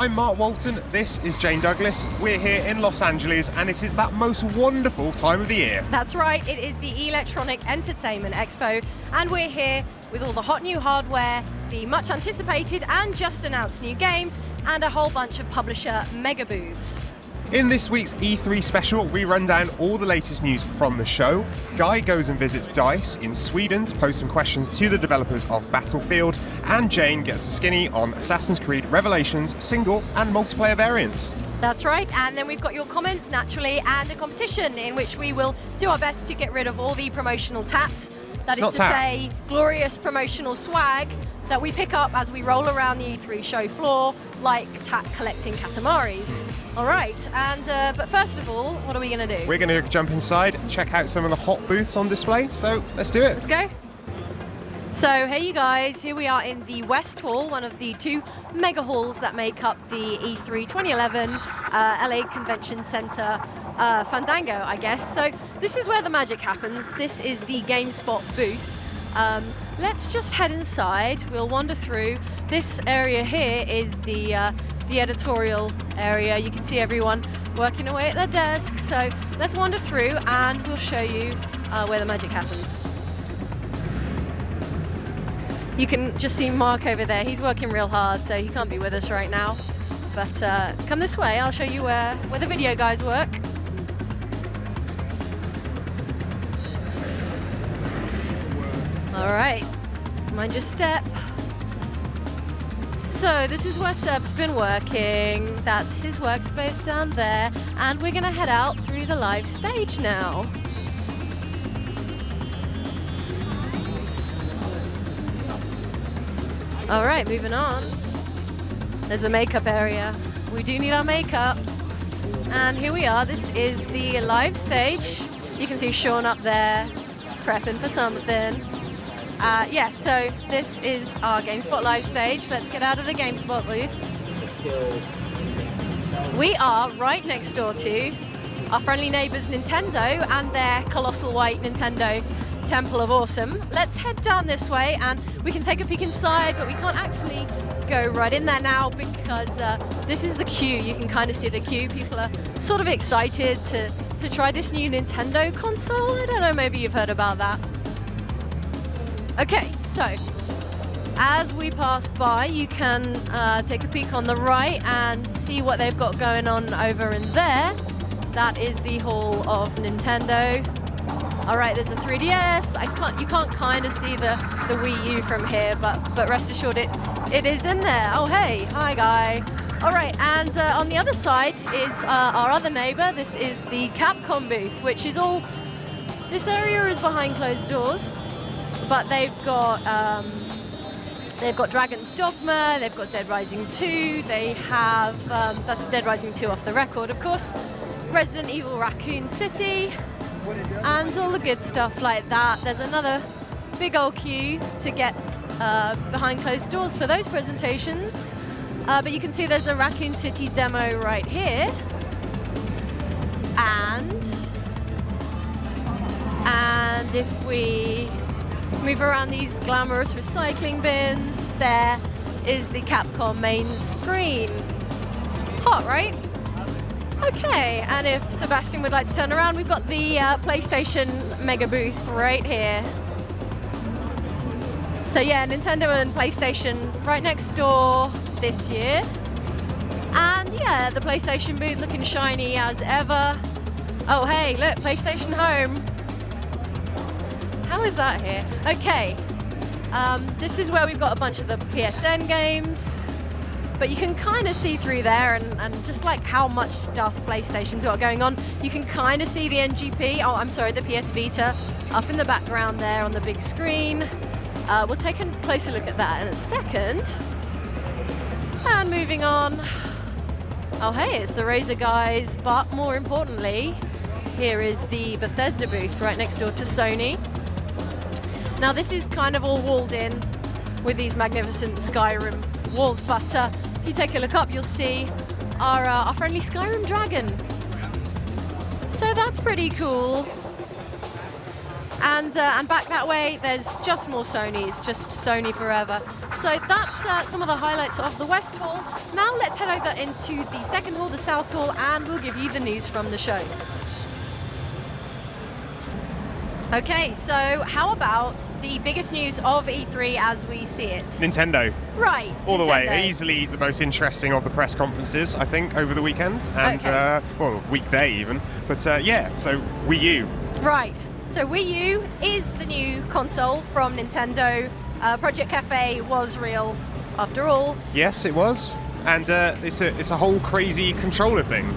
I'm Mark Walton, this is Jane Douglas. We're here in Los Angeles and it is that most wonderful time of the year. That's right, it is the Electronic Entertainment Expo and we're here with all the hot new hardware, the much anticipated and just announced new games and a whole bunch of publisher mega booths. In this week's E3 special, we run down all the latest news from the show. Guy goes and visits DICE in Sweden to pose some questions to the developers of Battlefield, and Jane gets the skinny on Assassin's Creed Revelations single and multiplayer variants. That's right, and then we've got your comments naturally and a competition in which we will do our best to get rid of all the promotional tats. That is to say, glorious promotional swag that we pick up as we roll around the E3 show floor like tat collecting Katamaris. All right, and but first of all, what are we going to do? We're going to jump inside, check out some of the hot booths on display, so let's do it. Let's go. So hey you guys, here we are in the West Hall, one of the two mega halls that make up the E3 2011 LA Convention Center Fandango, I guess. So this is where the magic happens. This is the GameSpot booth. Let's just head inside. We'll wander through. This area here is the editorial area. You can see everyone working away at their desks. So let's wander through and we'll show you where the magic happens. You can just see Mark over there. He's working real hard, so he can't be with us right now. But come this way, I'll show you where the video guys work. All right, mind your step. So this is where Seb's been working. That's his workspace down there. And we're gonna head out through the live stage now. All right, moving on. There's the makeup area. We do need our makeup. And here we are, this is the live stage. You can see Sean up there, prepping for something. Yeah, so this is our GameSpot live stage. Let's get out of the GameSpot booth. We are right next door to our friendly neighbors Nintendo and their colossal white Nintendo Temple of Awesome. Let's head down this way and we can take a peek inside, but we can't actually go right in there now because this is the queue. You can kind of see the queue. People are sort of excited to try this new Nintendo console. I don't know, maybe you've heard about that. Okay, so as we pass by, you can take a peek on the right and see what they've got going on over in there. That is the Hall of Nintendo. All right, there's a 3DS. You can't kind of see the Wii U from here, but rest assured it is in there. Oh, hey, hi, guy. All right, and on the other side is our other neighbor. This is the Capcom booth, which is all, this area is behind closed doors, but they've got Dragon's Dogma, they've got Dead Rising 2, they have, that's Dead Rising 2 off the record, of course, Resident Evil Raccoon City, and all the good stuff like that. There's another big old queue to get behind closed doors for those presentations. But you can see there's a Raccoon City demo right here. And if we move around these glamorous recycling bins, there is the Capcom main screen. Hot, right? Okay, and if Sebastian would like to turn around, we've got the PlayStation mega booth right here. So yeah, Nintendo and PlayStation right next door this year. And yeah, the PlayStation booth looking shiny as ever. Oh hey, look, PlayStation Home. How is that here? Okay, this is where we've got a bunch of the PSN games. But you can kind of see through there and just like how much stuff PlayStation's got going on. You can kind of see the NGP, oh I'm sorry, the PS Vita up in the background there on the big screen. We'll take a closer look at that in a second. And moving on. Oh hey, it's the Razer guys, but more importantly, here is the Bethesda booth right next door to Sony. Now this is kind of all walled in with these magnificent Skyrim walls, but if you take a look up, you'll see our friendly Skyrim dragon. So that's pretty cool. And back that way, there's just more Sony. It's just Sony forever. So that's some of the highlights of the West Hall. Now let's head over into the second hall, the South Hall, and we'll give you the news from the show. Okay, so how about the biggest news of E3 as we see it? Nintendo. Right. All the Nintendo. way. Easily the most interesting of the press conferences, I think, over the weekend. And, Okay. well, weekday even. But yeah, so Wii U. Right. So Wii U is the new console from Nintendo. Project Cafe was real after all. Yes, it was. And it's a whole crazy controller thing.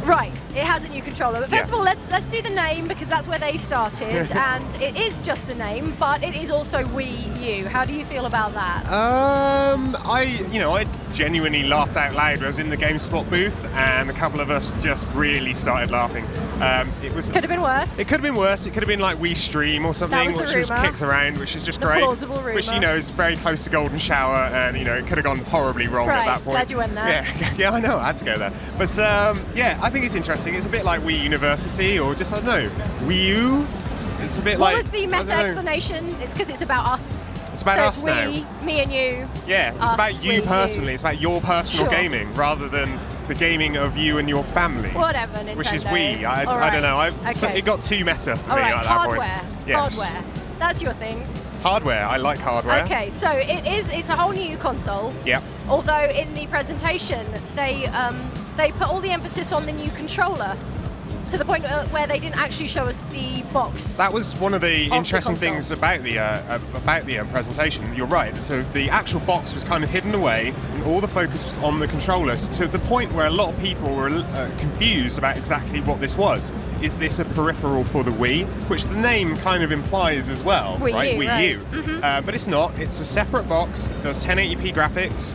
Right, it has a new controller. But first Yeah. of all, let's do the name because that's where they started, and it is just a name, but it is also Wii U. How do you feel about that? I genuinely laughed out loud. I was in the GameSpot booth, and a couple of us just really started laughing. It was. Could have been worse. It could have been worse. It could have been like Wii Stream or something, was the which was rumour. kicked around, which is just The great. plausible rumour. Which is very close to Golden Shower, and it could have gone horribly wrong Right, at that point. glad you went there. Yeah, yeah, I know. I had to go there. But yeah, I think it's interesting. It's a bit like Wii University, or just I don't know, Wii U. It's a bit What like. was the I meta don't know. explanation? It's because it's about us. It's about so us it's now. we, me and you. Yeah, it's us, about you Wii personally. U. It's about your personal Sure. gaming rather than the gaming of you and your family. Whatever, Nintendo. Which is Wii. All I right. don't know. So Okay. it got too meta for All me right, at that hardware. point. Yes. Hardware. That's your thing. Hardware. I like hardware. Okay, so it's a whole new console. Yeah. Although in the presentation they put all the emphasis on the new controller, to the point where they didn't actually show us the box. That was one of the the interesting console. things about the presentation. You're right. So the actual box was kind of hidden away, and all the focus was on the controllers, to the point where a lot of people were confused about exactly what this was. Is this a peripheral for the Wii? Which the name kind of implies as well, Wii right? U, Wii right. U. Mhm. But it's not. It's a separate box. It does 1080p graphics.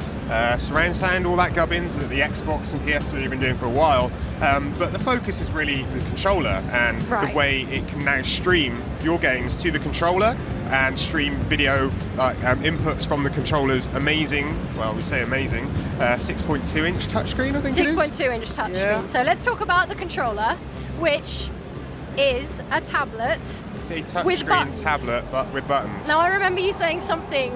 Surround sound, all that gubbins that the Xbox and PS3 have been doing for a while. But the focus is really the controller and Right. the way it can now stream your games to the controller and stream video inputs from the controller's amazing, well, we say amazing, 6.2 inch touchscreen, I think it is. 6.2 inch touchscreen. Yeah. So let's talk about the controller, which is a tablet. It's a with touchscreen buttons. tablet, but with buttons. Now I remember you saying something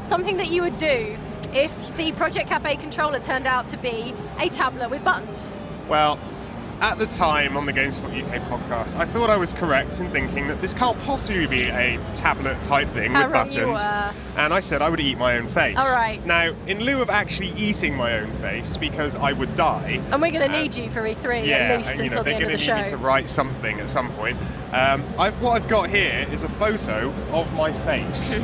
that you would do if the Project Cafe controller turned out to be a tablet with buttons. Well, at the time on the GameSpot UK podcast, I thought I was correct in thinking that this can't possibly be a tablet type thing How with wrong buttons. you were. And I said I would eat my own face. All right. Now, in lieu of actually eating my own face, because I would die. And we're going to need you for E3 Yeah, at least and, until the they're end of going the to need me show. to write something at some point. What I've got here is a photo of my face.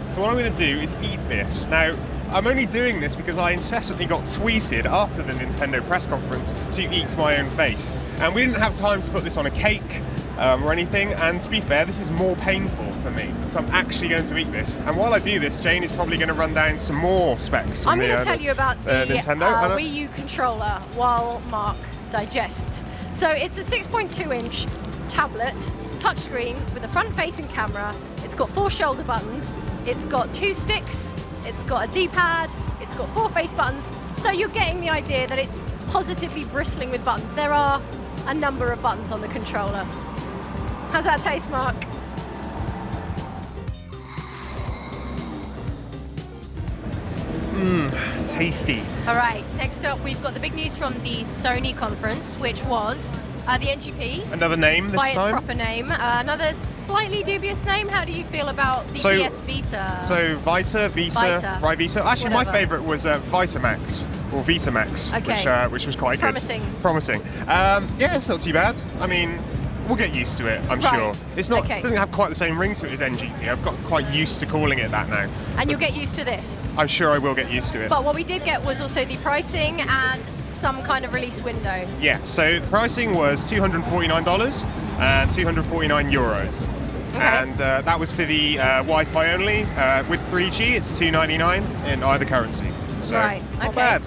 So what I'm going to do is eat this. Now, I'm only doing this because I incessantly got tweeted after the Nintendo press conference to eat my own face. And we didn't have time to put this on a cake or anything. And to be fair, this is more painful for me. So I'm actually going to eat this. And while I do this, Jane is probably going to run down some more specs from I'm going to tell you about the Nintendo. Wii U controller while Mark digests. So it's a 6.2 inch tablet, touchscreen with a front-facing camera. It's got 4 shoulder buttons. It's got 2 sticks. It's got a D-pad. It's got 4 face buttons. So you're getting the idea that it's positively bristling with buttons. There are a number of buttons on the controller. How's that taste, Mark? Tasty. All right, next up we've got the big news from the Sony conference, which was the NGP. Another name this by its time? proper name. Another slightly dubious name. How do you feel about the So- PS Vita? So Vita, Vita. Vita. Actually, my Whatever. favourite was Vitamax or Vitamax, Okay. which was quite Promising. good. Promising. Yeah, it's not too bad. I mean, we'll get used to it. I'm Right. sure. It's not. Okay. Doesn't have quite the same ring to it as NGP. I've got quite used to calling it that now. and you'll get used to this. I'm sure I will get used to it. But what we did get was also the pricing and some kind of release window. Yeah. So the pricing was $249 and €249. Okay. And that was for the Wi-Fi only. With 3G, it's $299 in either currency. So Right, not okay. bad.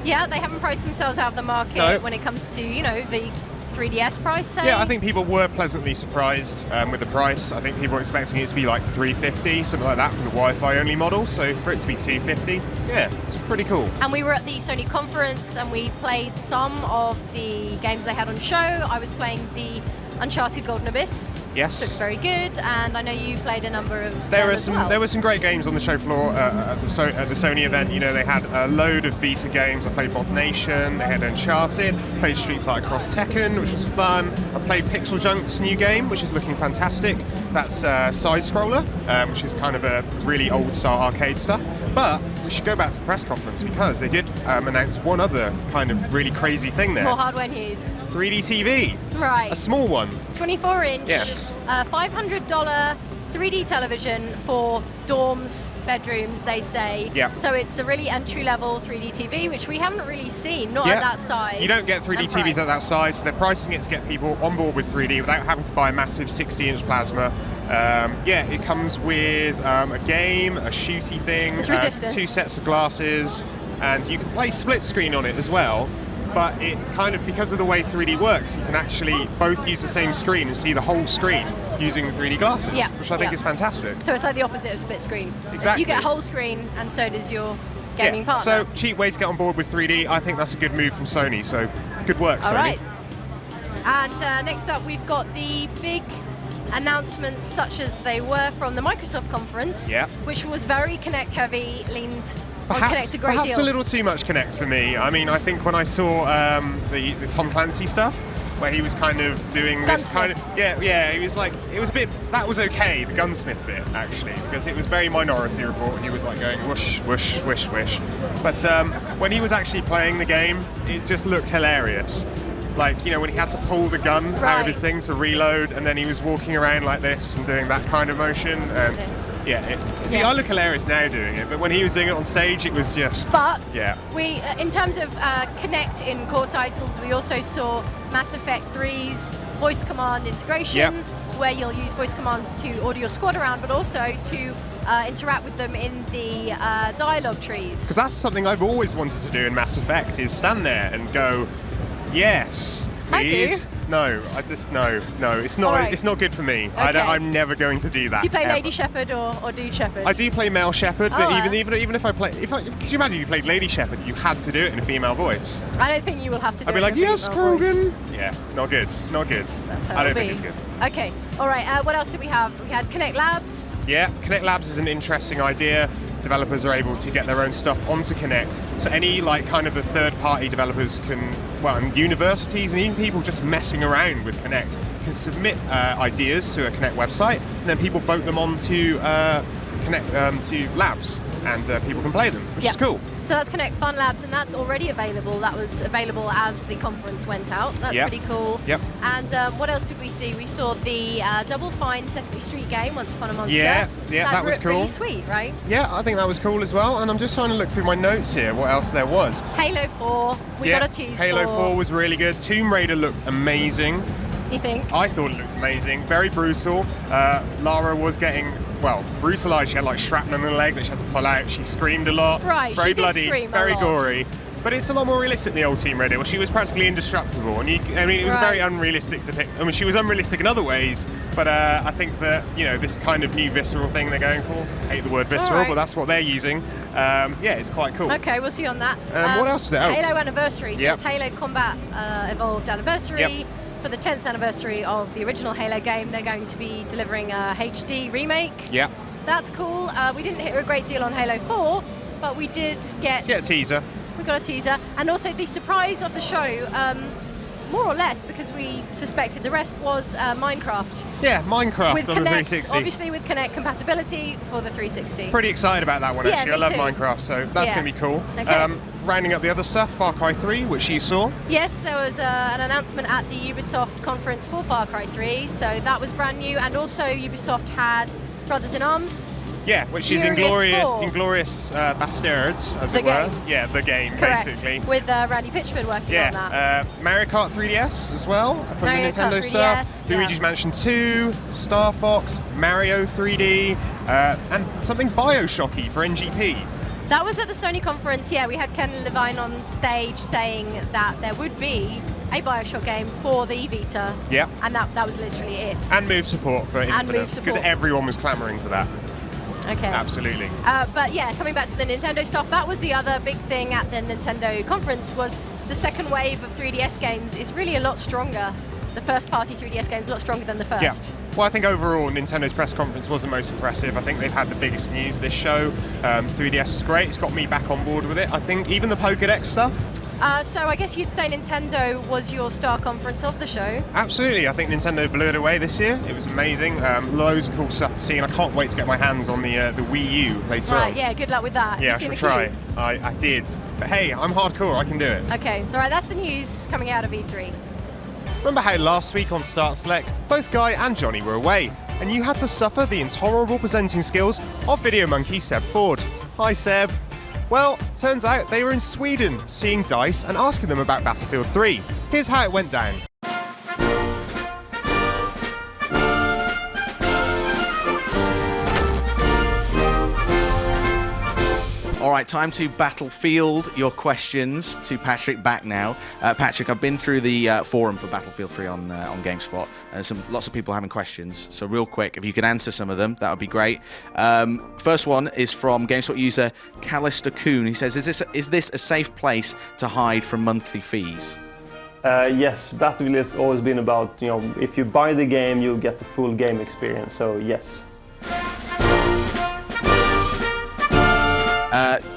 Yeah, they haven't priced themselves out of the market No. when it comes to, the 3DS price, say. Yeah, I think people were pleasantly surprised with the price. I think people were expecting it to be like $350, something like that for the Wi-Fi only model. So for it to be $250, yeah, it's pretty cool. And we were at the Sony conference and we played some of the games they had on show. I was playing the Uncharted Golden Abyss Yes. Looks very good, and I know you played a number of There them were some great games on the show floor at the Sony event. You know, they had a load of Vita games. I played Mod Nation, they had Uncharted, played Street Fighter Cross Tekken, which was fun. I played Pixel Junk's new game, which is looking fantastic. That's side scroller, which is kind of a really old style arcade stuff. But we should go back to the press conference because they did announce one other kind of really crazy thing there. More hardware news. 3D TV. Right. A small one. 24-inch. Yes. $500 3D television for dorms, bedrooms, they say. Yeah. So it's a really entry-level 3D TV, which we haven't really seen, not at that size. You don't get 3D TVs at that size, so they're pricing it to get people on board with 3D without having to buy a massive 60-inch plasma. It comes with a game, a shooty thing, two sets of glasses, and you can play split screen on it as well. But it kind of, because of the way 3D works, you can actually both use the same screen and see the whole screen using the 3D glasses, which I think is fantastic. So it's like the opposite of split screen. Exactly. So you get a whole screen, and so does your gaming partner. So cheap way to get on board with 3D. I think that's a good move from Sony. So good work, Sony. All right. And next up, we've got the big announcements, such as they were from the Microsoft conference, which was very Kinect heavy, leaned on Kinect a great deal. Perhaps a little too much Kinect for me. I mean, I think when I saw the Tom Clancy stuff, where he was kind of doing this kind of he was like, it was a bit, that was okay, the gunsmith bit actually, because it was very Minority Report. He was like going whoosh whoosh whoosh whoosh, but when he was actually playing the game, it just looked hilarious. Like, you know, when he had to pull the gun out of his thing to reload, and then he was walking around like this and doing that kind of motion. And I look hilarious now doing it, but when he was doing it on stage, it was just. But we, in terms of Kinect in core titles, we also saw Mass Effect 3's voice command integration, where you'll use voice commands to order your squad around, but also to interact with them in the dialogue trees. Because that's something I've always wanted to do in Mass Effect, is stand there and go, yes, please. No, it's not. Right. It's not good for me. Okay. I'm never going to do that. Do you play Lady Shepherd or Dude Shepherd? I do play Male Shepherd, but even if I play, could you imagine you played Lady Shepherd? You had to do it in a female voice. I don't think you will have to do it. I'd be like, yes, Krogan. Yeah, not good. That's how I don't think it's good. Okay, all right. What else did we have? We had Kinect Labs. Yeah, Kinect Labs is an interesting idea. Developers are able to get their own stuff onto Kinect. So any like kind of the third-party developers can, and universities and even people just messing around with Kinect can submit ideas to a Kinect website, and then people vote them onto Kinect to labs, and people can play them, which is cool. So that's Kinect Fun Labs, and that's already available. That was available as the conference went out. That's pretty cool. Yep. And what else did we see? We saw the Double Fine Sesame Street game, Once Upon a Monster. Yeah, that was cool. Really sweet, right? Yeah, I think that was cool as well. And I'm just trying to look through my notes here, what else there was. Halo 4, we got a tease Halo 4 was really good. Tomb Raider looked amazing. You think? I thought it looked amazing. Very brutal. Lara was getting, brutalized. She had like shrapnel in the leg that she had to pull out. She screamed a lot. Right, very she did bloody, scream very a lot. gory. But it's a lot more realistic than the old Tomb Raider, where she was practically indestructible. And it was a very unrealistic depiction. I mean, she was unrealistic in other ways, but I think that, this kind of new visceral thing they're going for. I hate the word visceral, but that's what they're using. It's quite cool. Okay, we'll see on that. What else was there? Halo Anniversary. So it's Halo Combat Evolved Anniversary. Yep. For the 10th anniversary of the original Halo game, they're going to be delivering a HD remake. Yeah. That's cool. We didn't hear a great deal on Halo 4, but we did get a teaser. We got a teaser. And also the surprise of the show, more or less, because we suspected the rest, was Minecraft. Yeah, Minecraft with on Kinect, the 360. Obviously with Kinect compatibility for the 360. Pretty excited about that one, actually. I love Minecraft, so that's going to be cool. Okay. Rounding up the other stuff, Far Cry 3, which you saw. Yes, there was an announcement at the Ubisoft conference for Far Cry 3, so that was brand new. And also Ubisoft had Brothers in Arms. Yeah, which is Inglourious Bastards, as it were. Yeah, the game, correct. Basically. With Randy Pitchford working on that. Mario Kart 3DS as well, from the Nintendo stuff. Luigi's Mansion 2, Star Fox, Mario 3D, and something Bioshocky for NGP. That was at the Sony conference. Yeah, we had Ken Levine on stage saying that there would be a Bioshock game for the Vita. Yeah. And that was literally it. And move support for Infinite, because everyone was clamoring for that. Okay. Absolutely. But yeah, coming back to the Nintendo stuff, that was the other big thing at the Nintendo conference, was the second wave of 3DS games is really a lot stronger. The first party 3DS games a lot stronger than the first. Yeah. Well, I think overall Nintendo's press conference was the most impressive. I think they've had the biggest news this show. 3DS was great. It's got me back on board with it. I think even the Pokédex stuff. So I guess you'd say Nintendo was your star conference of the show. Absolutely. I think Nintendo blew it away this year. It was amazing. Loads of cool stuff to see, and I can't wait to get my hands on the Wii U later on. Right, yeah, good luck with that. Yeah, You've seen I the shall try. keys? I did. But hey, I'm hardcore. I can do it. Okay, so right, that's the news coming out of E3. Remember how last week on Start Select, both Guy and Johnny were away, and you had to suffer the intolerable presenting skills of video monkey Seb Ford. Hi, Seb. Well, turns out they were in Sweden, seeing DICE and asking them about Battlefield 3. Here's how it went down. All right, time to Battlefield your questions to Patrick back now. Patrick, I've been through the forum for Battlefield 3 on GameSpot. Lots of people having questions. So real quick, if you could answer some of them, that would be great. First one is from GameSpot user Callister Kuhn. He says, is this a safe place to hide from monthly fees? Yes, Battlefield has always been about, if you buy the game, you get the full game experience. So yes.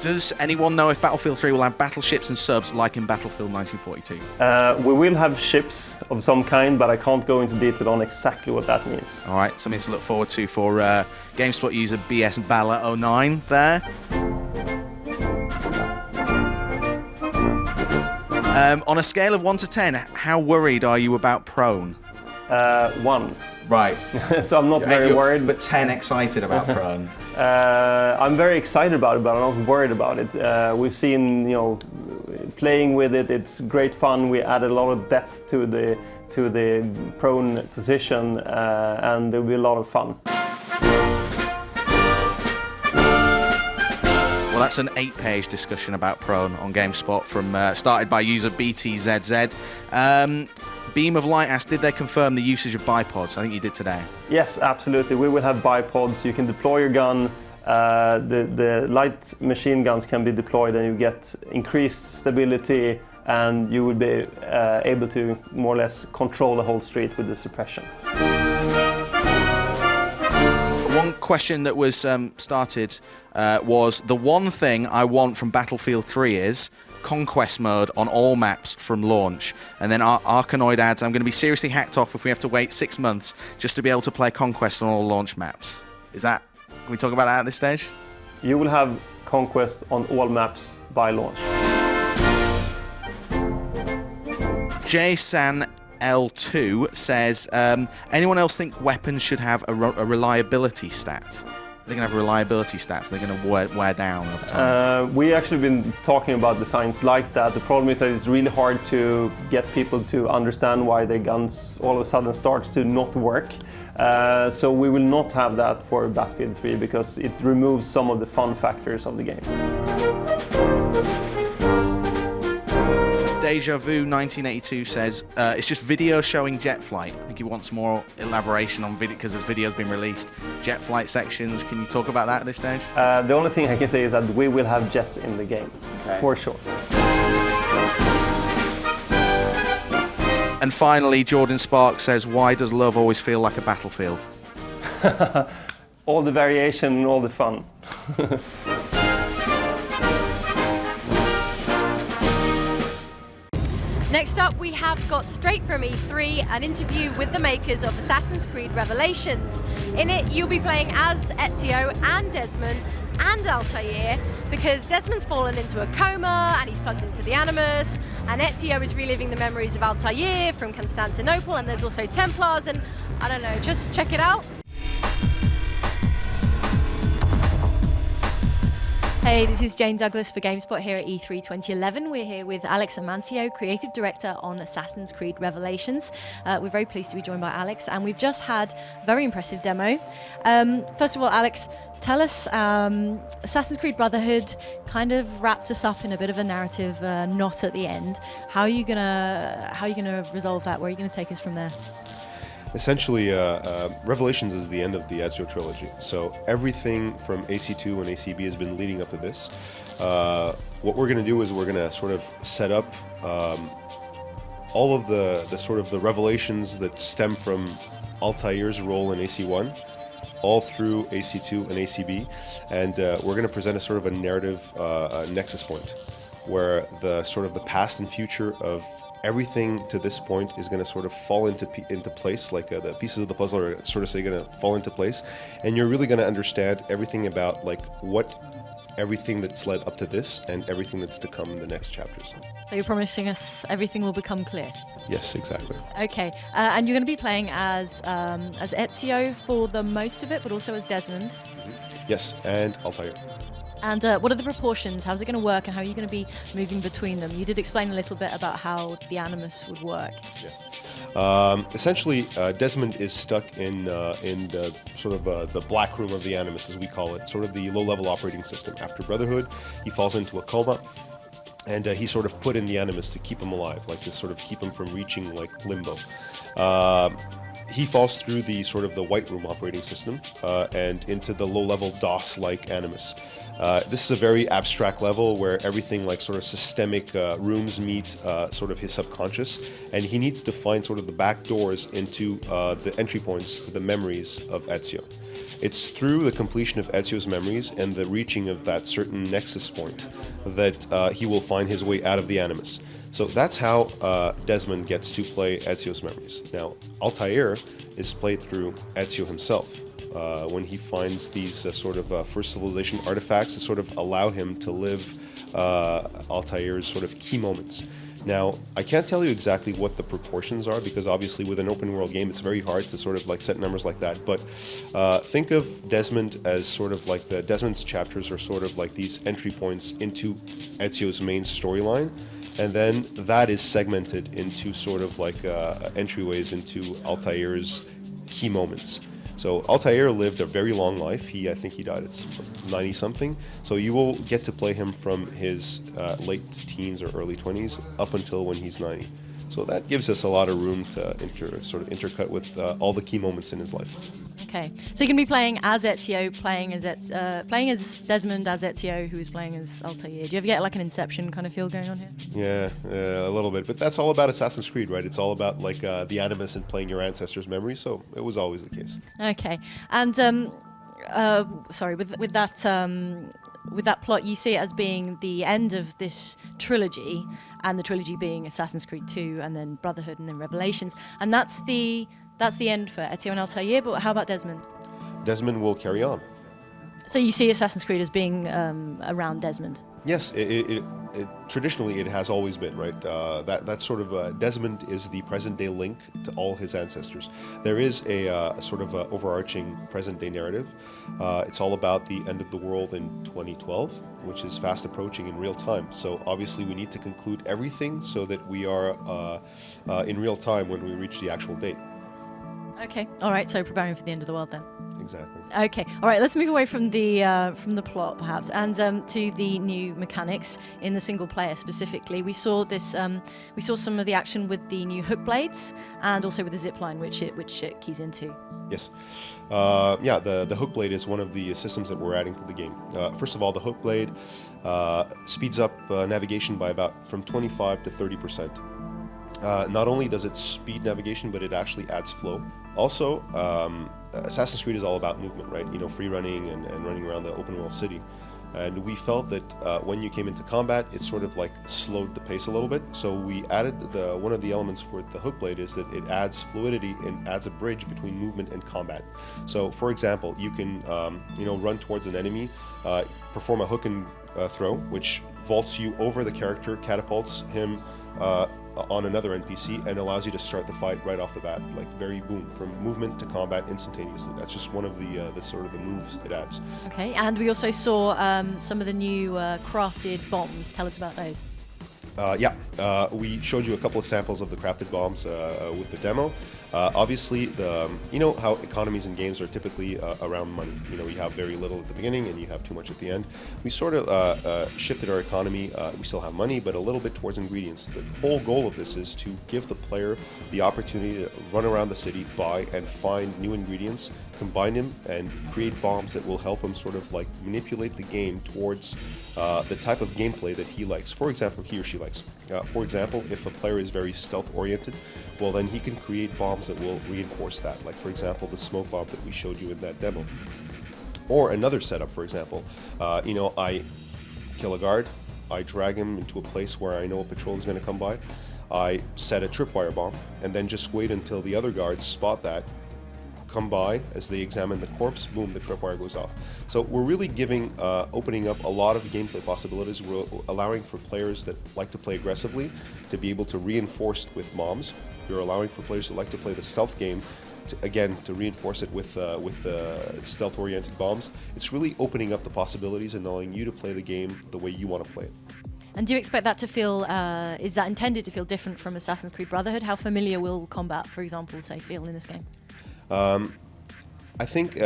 Does anyone know if Battlefield 3 will have battleships and subs like in Battlefield 1942? We will have ships of some kind, but I can't go into detail on exactly what that means. All right, something to look forward to for GameSpot user BS Bala09 there. On a scale of 1 to 10, how worried are you about Prone? 1. Right. So I'm not very worried. But 10 excited about Prone. I'm very excited about it, but I'm not worried about it. We've seen, playing with it. It's great fun. We added a lot of depth to the prone position, and there'll be a lot of fun. Well, that's an 8-page discussion about Prone on GameSpot started by user BTZZ. Beam of Light asked, did they confirm the usage of bipods? I think you did today. Yes, absolutely. We will have bipods. You can deploy your gun. The light machine guns can be deployed, and you get increased stability, and you will be able to more or less control the whole street with the suppression. One question that was started was, the one thing I want from Battlefield 3 is Conquest mode on all maps from launch. And then Arkanoid adds, I'm going to be seriously hacked off if we have to wait 6 months just to be able to play Conquest on all launch maps. Can we talk about that at this stage? You will have Conquest on all maps by launch. Jason L2 says, anyone else think weapons should have a reliability stat? They're going to have reliability stats. They're going to wear down over time. We actually been talking about designs like that. The problem is that it's really hard to get people to understand why their guns all of a sudden starts to not work. So we will not have that for Battlefield 3 because it removes some of the fun factors of the game. Deja Vu 1982 says, it's just video showing jet flight. I think he wants more elaboration on video because this video's been released. Jet flight sections, can you talk about that at this stage? The only thing I can say is that we will have jets in the game, for sure. And finally, Jordan Sparks says, why does love always feel like a battlefield? All the variation and all the fun. Next up, we have got straight from E3 an interview with the makers of Assassin's Creed Revelations. In it, you'll be playing as Ezio and Desmond and Altair, because Desmond's fallen into a coma and he's plugged into the Animus, and Ezio is reliving the memories of Altair from Constantinople, and there's also Templars, and I don't know, just check it out. Hey, this is Jane Douglas for GameSpot here at E3 2011. We're here with Alex Amancio, Creative Director on Assassin's Creed Revelations. We're very pleased to be joined by Alex, and we've just had a very impressive demo. First of all, Alex, tell us, Assassin's Creed Brotherhood kind of wrapped us up in a bit of a narrative knot at the end. How are you gonna resolve that? Where are you gonna take us from there? Essentially, Revelations is the end of the Ezio trilogy. So everything from AC2 and ACB has been leading up to this. What we're going to do is we're going to sort of set up all of the sort of the revelations that stem from Altair's role in AC1, all through AC2 and ACB, and we're going to present a sort of a narrative nexus point, where the sort of the past and future of everything to this point is going to sort of fall into place, like the pieces of the puzzle are sort of going to fall into place, and you're really going to understand everything about like everything that's led up to this and everything that's to come in the next chapters. So you're promising us everything will become clear. Yes, exactly. Okay, and you're going to be playing as Ezio for the most of it, but also as Desmond. Yes, and Altair. And what are the proportions? How's it going to work, and how are you going to be moving between them? You did explain a little bit about how the Animus would work. Yes. Essentially, Desmond is stuck in the sort of the black room of the Animus, as we call it, sort of the low-level operating system. After Brotherhood, he falls into a coma, and he's sort of put in the Animus to keep him alive, like to sort of keep him from reaching like limbo. He falls through the sort of the white room operating system and into the low-level DOS-like Animus. This is a very abstract level where everything like sort of systemic rooms meet sort of his subconscious, and he needs to find sort of the back doors into the entry points to the memories of Ezio. It's through the completion of Ezio's memories and the reaching of that certain nexus point that he will find his way out of the Animus. So that's how Desmond gets to play Ezio's memories. Now, Altair is played through Ezio himself. When he finds these sort of first civilization artifacts to sort of allow him to live Altair's sort of key moments. Now, I can't tell you exactly what the proportions are, because obviously with an open world game it's very hard to sort of like set numbers like that, but think of Desmond as sort of like Desmond's chapters are sort of like these entry points into Ezio's main storyline, and then that is segmented into sort of like entryways into Altair's key moments. So Altair lived a very long life. I think he died at 90-something. So you will get to play him from his late teens or early 20s up until when he's 90. So that gives us a lot of room to intercut with all the key moments in his life. Okay, so you're going to be playing as Ezio, playing as Desmond, as Ezio, who's playing as Altair. Do you ever get like an Inception kind of feel going on here? Yeah, a little bit. But that's all about Assassin's Creed, right? It's all about like the Animus and playing your ancestors' memories. So it was always the case. Okay, and sorry, with that plot, you see it as being the end of this trilogy, and the trilogy being Assassin's Creed 2, and then Brotherhood, and then Revelations, and that's the end for Ezio and Altair. But how about Desmond? Desmond will carry on. So you see Assassin's Creed as being around Desmond? Yes, it traditionally it has always been, right? That sort of Desmond is the present-day link to all his ancestors. There is a sort of overarching present-day narrative. It's all about the end of the world in 2012, which is fast approaching in real time. So obviously we need to conclude everything so that we are in real time when we reach the actual date. Okay, all right. So preparing for the end of the world then. Exactly. Okay, all right. Let's move away from the plot perhaps, and to the new mechanics in the single player specifically. We saw this. We saw some of the action with the new hook blades, and also with the zip line, which it keys into. Yes. The hook blade is one of the systems that we're adding to the game. First of all, the hook blade speeds up navigation by about from 25 to 30%. Not only does it speed navigation, but it actually adds flow. Also, Assassin's Creed is all about movement, right? You know, free running and running around the open world city. And we felt that when you came into combat, it sort of like slowed the pace a little bit. So we added one of the elements for the hook blade is that it adds fluidity and adds a bridge between movement and combat. So, for example, you can run towards an enemy, perform a hook and throw, which vaults you over the character, catapults him on another NPC, and allows you to start the fight right off the bat, like very boom, from movement to combat instantaneously. That's just one of the sort of the moves it adds. Okay, and we also saw some of the new crafted bombs. Tell us about those. We showed you a couple of samples of the crafted bombs with the demo. Obviously, you know how economies in games are typically around money. You know, you have very little at the beginning and you have too much at the end. We sort of shifted our economy. We still have money, but a little bit towards ingredients. The whole goal of this is to give the player the opportunity to run around the city, buy, and find new ingredients combine him and create bombs that will help him sort of like manipulate the game towards the type of gameplay that he likes. For example, he or she likes. For example, if a player is very stealth oriented, well then he can create bombs that will reinforce that. Like for example, the smoke bomb that we showed you in that demo. Or another setup, for example, I kill a guard, I drag him into a place where I know a patrol is going to come by, I set a tripwire bomb, and then just wait until the other guards spot that, come by, as they examine the corpse, boom, the tripwire goes off. So we're really opening up a lot of gameplay possibilities. We're allowing for players that like to play aggressively to be able to reinforce with bombs. We're allowing for players that like to play the stealth game to reinforce it with stealth-oriented bombs. It's really opening up the possibilities and allowing you to play the game the way you want to play it. And do you expect that to feel, is that intended to feel different from Assassin's Creed Brotherhood? How familiar will combat, for example, say, feel in this game? I think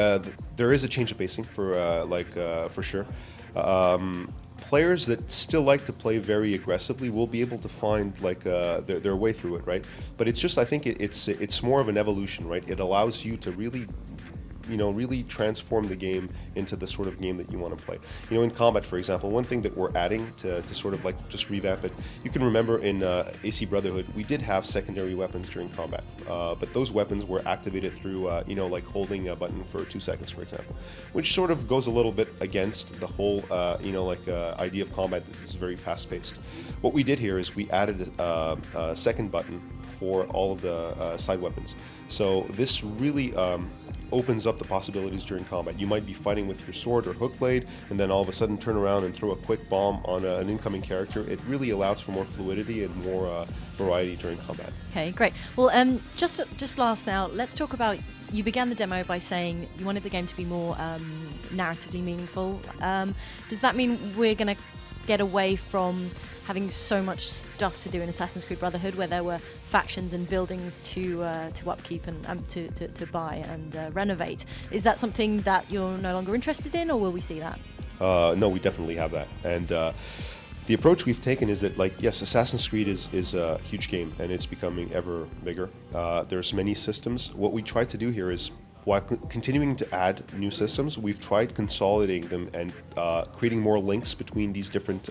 there is a change of pacing for sure. Players that still like to play very aggressively will be able to find their way through it, right? But it's just, I think it's more of an evolution, right? It allows you to really transform the game into the sort of game that you want to play. In combat, for example, one thing that we're adding to sort of like just revamp it, you can remember in AC Brotherhood, we did have secondary weapons during combat, but those weapons were activated through, like holding a button for 2 seconds, for example, which sort of goes a little bit against the whole, idea of combat that is very fast-paced. What we did here is we added a second button for all of the side weapons. So this really opens up the possibilities during combat. You might be fighting with your sword or hook blade, and then all of a sudden turn around and throw a quick bomb on an incoming character. It really allows for more fluidity and more variety during combat. Okay, great. Well, just last now, let's talk about, you began the demo by saying you wanted the game to be more narratively meaningful. Does that mean we're going to get away from having so much stuff to do in Assassin's Creed Brotherhood, where there were factions and buildings to upkeep and to buy and renovate? Is that something that you're no longer interested in, or will we see that? No, we definitely have that. And the approach we've taken is that, yes, Assassin's Creed is a huge game, and it's becoming ever bigger. There's many systems. What we try to do here is, while continuing to add new systems, we've tried consolidating them and creating more links between these different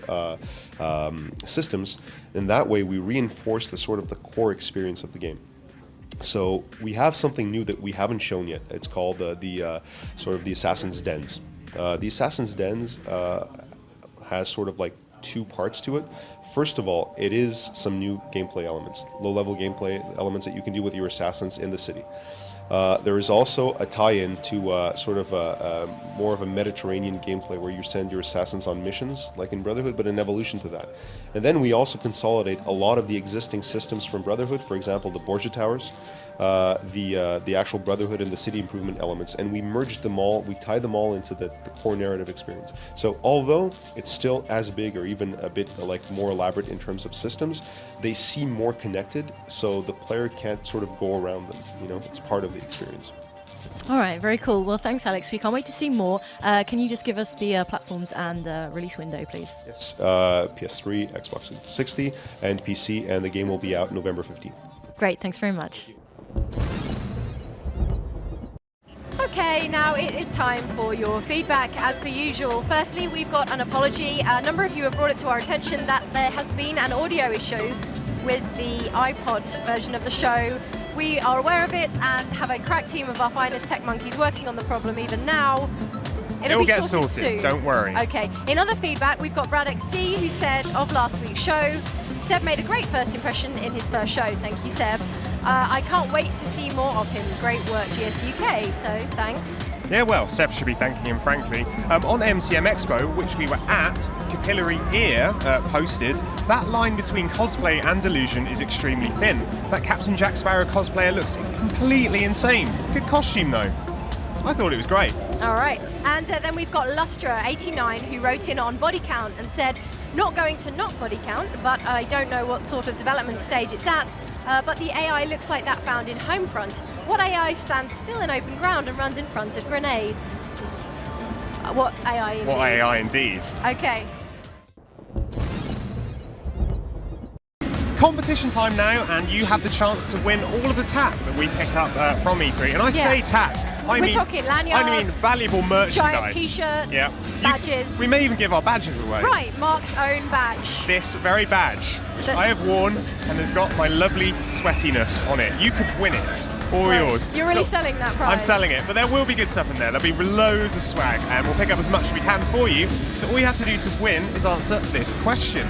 systems. And that way we reinforce the core experience of the game. So we have something new that we haven't shown yet. It's called the Assassin's Dens. The Assassin's Dens has sort of like 2 parts to it. First of all, it is some new gameplay elements, low-level gameplay elements that you can do with your assassins in the city. There is also a tie-in to more of a Mediterranean gameplay where you send your assassins on missions, like in Brotherhood, but an evolution to that. And then we also consolidate a lot of the existing systems from Brotherhood, for example, the Borgia Towers, the actual Brotherhood and the city improvement elements, and we merged them all, we tied them all into the core narrative experience. So although it's still as big or even a bit more elaborate in terms of systems, they seem more connected, so the player can't sort of go around them. It's part of the experience. All right, very cool. Well, thanks, Alex. We can't wait to see more. Can you just give us the platforms and release window, please? Yes, PS3, Xbox 360, and PC, and the game will be out November 15th. Great, thanks very much. Okay, now it is time for your feedback, as per usual. Firstly, we've got an apology. A number of you have brought it to our attention that there has been an audio issue with the iPod version of the show. We are aware of it and have a crack team of our finest tech monkeys working on the problem even now. It'll be get sorted sorted, soon. Don't worry. Okay, in other feedback, we've got Brad XD, who said of last week's show, Seb made a great first impression in his first show. Thank you, Seb. I can't wait to see more of him. Great work, GS UK, so thanks. Yeah, well, Seb should be thanking him, frankly. On MCM Expo, which we were at, Capillary Ear posted, that line between cosplay and delusion is extremely thin. That Captain Jack Sparrow cosplayer looks completely insane. Good costume, though. I thought it was great. All right, and then we've got Lustra89, who wrote in on body count and said, not going to knock body count, but I don't know what sort of development stage it's at. But the AI looks like that found in Homefront. What AI stands still in open ground and runs in front of grenades? What AI indeed? What AI indeed. Okay. Competition time now, and you have the chance to win all of the tap that we pick up from E3. And I say tap We're talking lanyards. I mean valuable merchandise. Giant T-shirts, Yeah. badges. We may even give our badges away. Right, Mark's own badge. This very badge, which That- I have worn and has got my lovely sweatiness on it. You could win it. All Right, yours. You're really So- selling that prize. I'm selling it, but there will be good stuff in there. There'll be loads of swag, and we'll pick up as much as we can for you. So all you have to do to win is answer this question.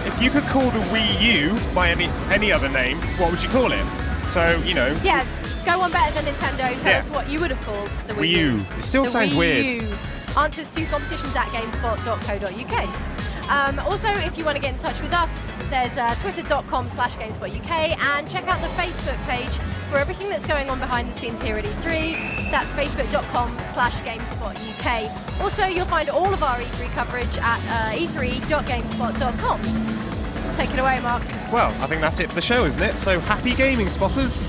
If you could call the Wii U by any other name, what would you call it? So, you know, Yeah, go on better than Nintendo. Tell Yeah. us what you would have called the Wii U. It still The sounds Wii weird. U. Answers to competitions at gamespot.co.uk. Also, if you want to get in touch with us, there's twitter.com/GameSpotUK, and check out the Facebook page for everything that's going on behind the scenes here at E3. That's facebook.com/GameSpotUK. Also, you'll find all of our E3 coverage at e3.gamespot.com. Take it away, Mark. well, I think that's it for the show, isn't it? So happy gaming, spotters.